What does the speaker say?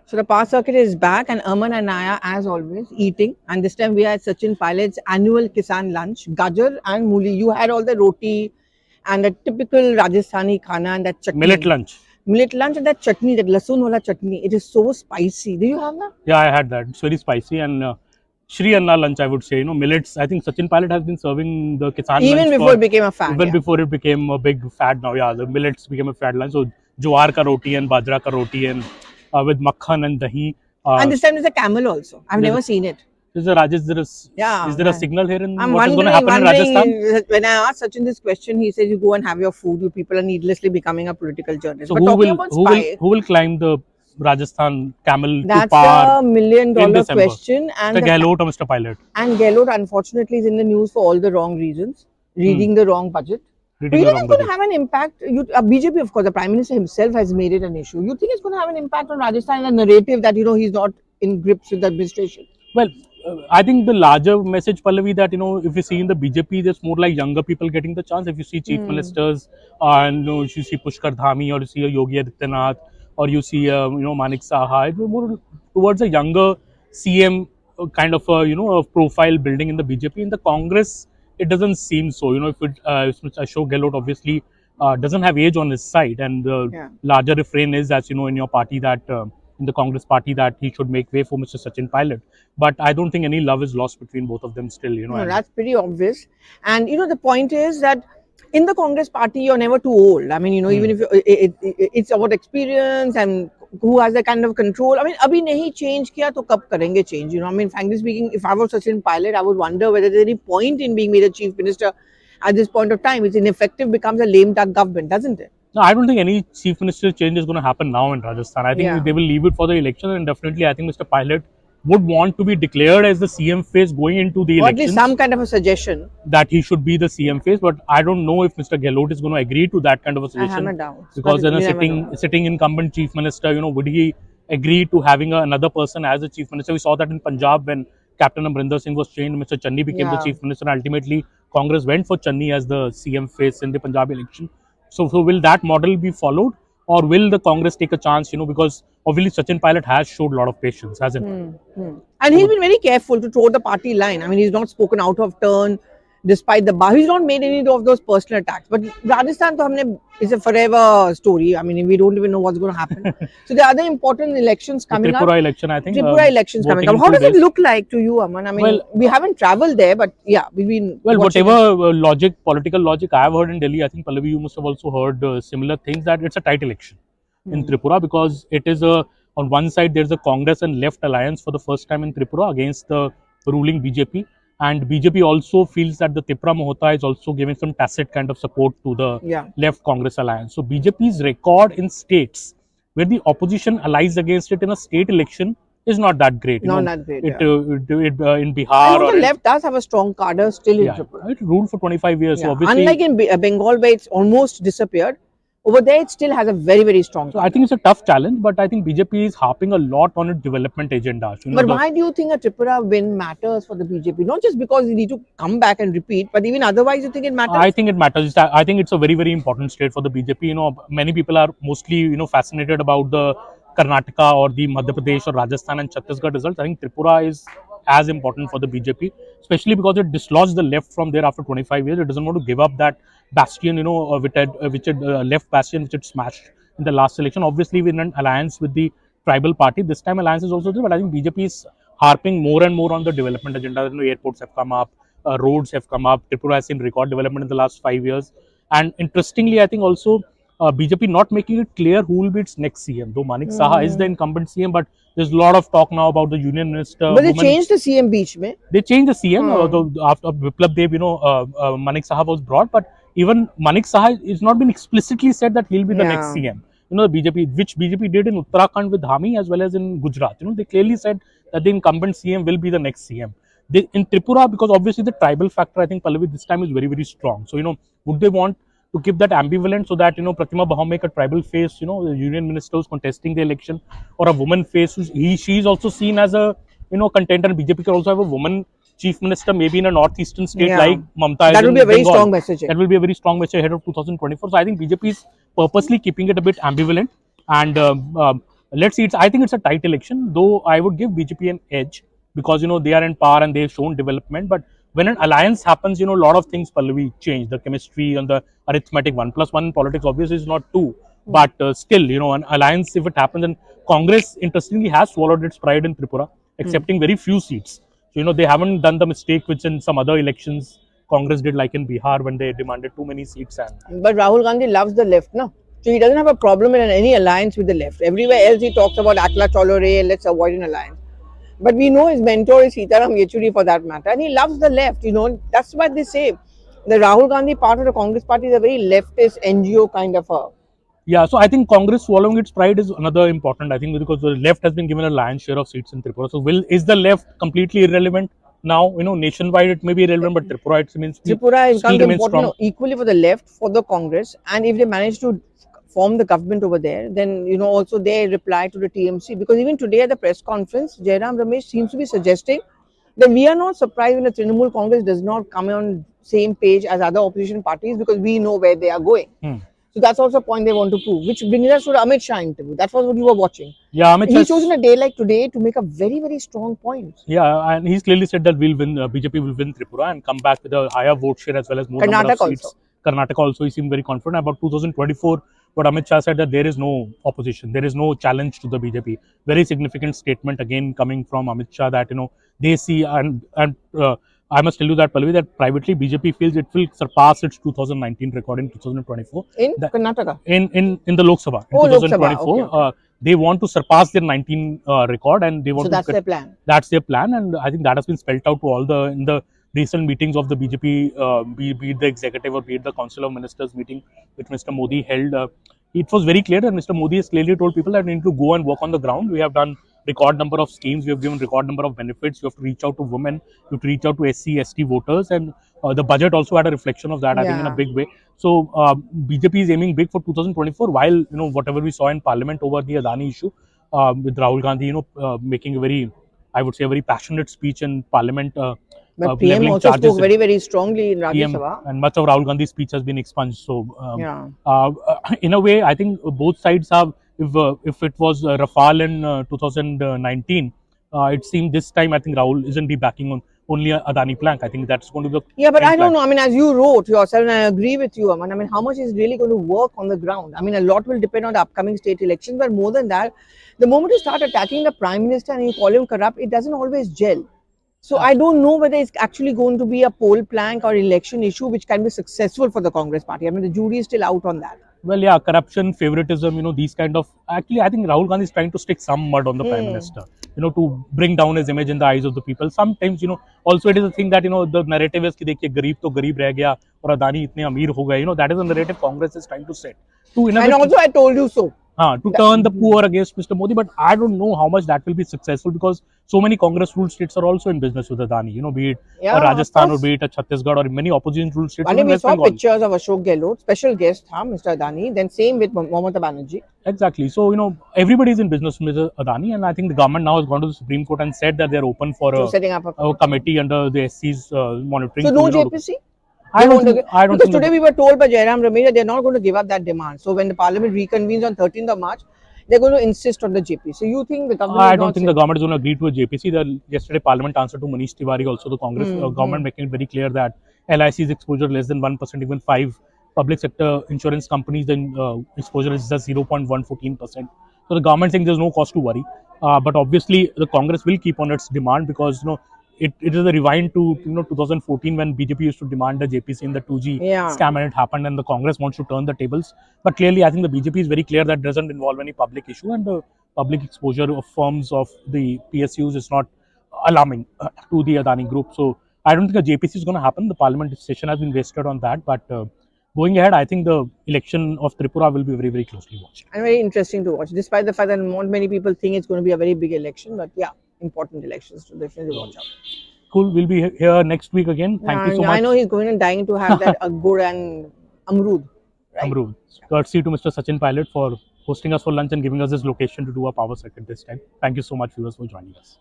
So the power circuit is back, and Aman and I are, as always, eating. And this time we had Sachin Pilot's annual Kisan lunch, gajar and mooli. You had all the roti and the typical Rajasthani khana and that chutney. Millet lunch. Millet lunch and that chutney, that lasun wala chutney. It is so spicy. Do you have that? Yeah, I had that. It's very spicy and Shri Anna lunch, I would say. Millets. I think Sachin Pilot has been serving the Kisan Even lunch before it became a fad. even before it became a big fad. Now, yeah, the millets became a fad lunch. So jowar ka roti and bajra ka roti and with makhan and dahi. And this time there's a camel also. I've never seen it. Is there a signal here in I'm what is going to happen in Rajasthan? When I asked Sachin this question, he says you go and have your food. You people are needlessly becoming a political journalist. So but who will climb the Rajasthan camel that's to power? a $1 million question. And Mr. Gehlot or Mr. Pilot? And Gehlot, unfortunately, is in the news for all the wrong reasons. Reading the wrong budget. Do you think it's going to have an impact? BJP, of course, the Prime Minister himself has made it an issue. You think it's going to have an impact on Rajasthan and the narrative that, he's not in grips with the administration? Well, I think the larger message, Pallavi, that, if you see in the BJP, there's more like younger people getting the chance. If you see chief ministers, and if you see Pushkar Dhami, or you see a Yogi Adityanath, or you see, Manik Saha, it's more towards a younger CM kind of, a profile building in the BJP. In the Congress, it doesn't seem so. If Ashok Gehlot obviously doesn't have age on his side, and the larger refrain is, as you know, in your party that in the Congress party, that he should make way for Mr. Sachin Pilot. But I don't think any love is lost between both of them still. No, that's pretty obvious. And the point is that in the Congress party, you're never too old. I mean, even if it's about experience and who has that kind of control. I mean, abhi nahi change kiya to kab karenge change? I mean, frankly speaking, if I was Sachin Pilot, I would wonder whether there's any point in being made a chief minister at this point of time. It's ineffective, becomes a lame duck government, doesn't it? No, I don't think any chief minister change is going to happen now in Rajasthan. I think they will leave it for the election, and definitely I think Mr. Pilot would want to be declared as the CM face going into the elections. Or at least some kind of a suggestion that he should be the CM face, but I don't know if Mr. Gehlot is going to agree to that kind of a suggestion. I have a doubt. Because then a sitting incumbent chief minister, would he agree to having another person as a chief minister? We saw that in Punjab when Captain Amrinder Singh was changed, Mr. Channi became the chief minister, and ultimately Congress went for Channi as the CM face in the Punjab election. So will that model be followed, or will the Congress take a chance? Because obviously Sachin Pilot has showed a lot of patience, hasn't he? And he's been very careful to toe the party line. I mean, he's not spoken out of turn despite the bar. He's not made any of those personal attacks. But Rajasthan is a forever story. I mean, we don't even know what's going to happen. So there are other important elections coming up. Tripura election, I think. Tripura elections coming up. How does it look like to you, Aman? I mean, we haven't traveled there, but yeah, we've been. Well, whatever political logic I have heard in Delhi, I think, Pallavi, you must have also heard similar things, that it's a tight election in Tripura, because it is on one side there's a Congress and left alliance for the first time in Tripura against the ruling BJP. And BJP also feels that the Tripura Mohota is also giving some tacit kind of support to the left Congress alliance. So BJP's record in states where the opposition allies against it in a state election is not that great. That great. In Bihar, the left does have a strong cadre still in Tripura. It ruled for 25 years. So obviously, unlike in Bengal, where it's almost disappeared, over there it still has a very, very strong cadre. So I think it's a tough challenge, but I think BJP is harping a lot on its development agenda. But why do you think a Tripura win matters for the BJP? Not just because you need to come back and repeat, but even otherwise you think it matters? I think it matters. I think it's a very, very important state for the BJP. Many people are mostly, fascinated about the Karnataka or the Madhya Pradesh or Rajasthan and Chhattisgarh results. I think Tripura is as important for the BJP, especially because it dislodged the left from there after 25 years. It doesn't want to give up that bastion, which it left bastion, which it smashed in the last election. Obviously, we're in an alliance with the tribal party. This time, alliance is also there, but I think BJP is harping more and more on the development agenda. Airports have come up, roads have come up. Tripura has seen record development in the last 5 years. And interestingly, I think also BJP not making it clear who will be its next CM. Though Manik Saha is the incumbent CM, but there's a lot of talk now about the union minister. But they changed the CM beach mein. They changed the CM. After Biplab Dev, Manik Saha was brought, but even Manik Saha is not been explicitly said that he'll be the next CM. The BJP, which BJP did in Uttarakhand with Dhami as well as in Gujarat. They clearly said that the incumbent CM will be the next CM. In Tripura, because obviously the tribal factor, I think, Pallavi, this time is very, very strong. So, would they want to keep that ambivalent so that, Pratima Bhaumek, a tribal face, the union minister who's contesting the election, or a woman face, she is also seen as a, contender. BJP can also have a woman chief minister, maybe in a northeastern state like Mamta. That will be a very strong message. That will be a very strong message ahead of 2024. So I think BJP is purposely keeping it a bit ambivalent, and let's see. I think it's a tight election, though I would give BJP an edge because they are in power and they've shown development. But when an alliance happens, a lot of things Pallavi change. The chemistry and the arithmetic, 1+1 in politics obviously is not two, but still, an alliance, if it happens, and Congress interestingly has swallowed its pride in Tripura, accepting very few seats. So they haven't done the mistake which in some other elections Congress did, like in Bihar when they demanded too many seats. And But Rahul Gandhi loves the left, no? So he doesn't have a problem in any alliance with the left. Everywhere else he talks about Akla Cholore, let's avoid an alliance. But we know his mentor is Sitaram Yechuri for that matter, and he loves the left. That's what they say. The Rahul Gandhi part of the Congress party is a very leftist NGO kind of a. yeah, so I think Congress swallowing its pride is another important. I think because the left has been given a lion's share of seats in Tripura. So is the left completely irrelevant now? Nationwide it may be irrelevant, but Tripura it means Tripura still becomes remains important strong. equally for the left, for the Congress, and if they manage to form the government over there, then also they reply to the TMC, because even today at the press conference, Jairam Ramesh seems to be suggesting that we are not surprised when the Trinamool Congress does not come on same page as other opposition parties, because we know where they are going. So that's also a point they want to prove, which brings us to the Amit Shah interview. That was what you were watching. Yeah, Amit He's chosen a day like today to make a very, very strong point. Yeah, and he's clearly said that we'll win. BJP will win Tripura and come back with a higher vote share as well as more number of Karnataka seats. also. Karnataka also, he seemed very confident about 2024. But Amit Shah said that there is no opposition, there is no challenge to the BJP. Very significant statement again coming from Amit Shah that they see and I must tell you that Pallavi, that privately BJP feels it will surpass its 2019 record in 2024. In Karnataka? In the Lok Sabha in Oh, Lok Sabha. 2024. Okay. They want to surpass their 19 record, and they want So to that's their plan. that's their plan, and I think that has been spelled out to all in the recent meetings of the BJP, be it the executive or be it the Council of Ministers meeting which Mr. Modi held. It was very clear that Mr. Modi has clearly told people that we need to go and work on the ground. We have done record number of schemes, we have given record number of benefits. You have to reach out to women, you have to reach out to SC, ST voters, and the budget also had a reflection of that, I think, in a big way. So BJP is aiming big for 2024, while whatever we saw in Parliament over the Adani issue, with Rahul Gandhi, making a very, I would say, a very passionate speech in Parliament. But PM also spoke very, very strongly in Rajya Sabha. And much of Rahul Gandhi's speech has been expunged. So, in a way, I think both sides have. If it was Rafale in 2019, it seemed this time I think Rahul isn't be backing on only Adani plank. I think that's going to be the but I don't know. I mean, as you wrote yourself, and I agree with you, Aman. I mean, how much is really going to work on the ground? I mean, a lot will depend on the upcoming state elections, but more than that, the moment you start attacking the Prime Minister and you call him corrupt, it doesn't always gel. So I don't know whether it's actually going to be a poll plank or election issue which can be successful for the Congress party. I mean, the jury is still out on that. Well, yeah, corruption, favoritism, these kind of. Actually, I think Rahul Gandhi is trying to stick some mud on the Prime Minister, to bring down his image in the eyes of the people. Sometimes, also it is a thing that, the narrative is that गरीब तो गरीब रह गया और अदानी इतने अमीर हो गए. That is the narrative Congress is trying to set. And also, I told you so. To turn the poor against Mr. Modi, but I don't know how much that will be successful because so many Congress ruled states are also in business with Adani, be it Rajasthan or be it Chhattisgarh or many opposition ruled states. And we saw pictures of Ashok Gehlot, special guest, Mr. Adani, then same with Mamata Banerjee. Exactly. So, everybody is in business with Adani, and I think the government now has gone to the Supreme Court and said that they are open for setting up a committee under the SC's monitoring. So, no JPC? I don't think because today we were told by Jairam Ramesh that they're not going to give up that demand. So when the parliament reconvenes on 13th of March, they're going to insist on the JPC. So you think the government I don't think the government is going to agree to a JPC. Yesterday Parliament answered to Manish Tiwari, also the Congress government, making it very clear that LIC's exposure less than 1%, even 5 public sector insurance companies, then exposure is just 0.114%. So the government saying there's no cause to worry. But obviously the Congress will keep on its demand because it is a rewind to 2014 when BJP used to demand the JPC in the 2G scam, and it happened, and the Congress wants to turn the tables. But clearly, I think the BJP is very clear that doesn't involve any public issue, and the public exposure of firms of the PSUs is not alarming to the Adani group. So I don't think a JPC is going to happen. The Parliament session has been wasted on that, but going ahead, I think the election of Tripura will be very, very closely watched. And very interesting to watch, despite the fact that not many people think it's going to be a very big election, but yeah, important elections to definitely watch out. Cool. We'll be here next week again. Thank you so much. I know he's going and dying to have that Gur and Amrud. Right? Amrud. Courtesy to Mr. Sachin Pilot for hosting us for lunch and giving us this location to do a power circuit this time. Thank you so much, viewers, for joining us.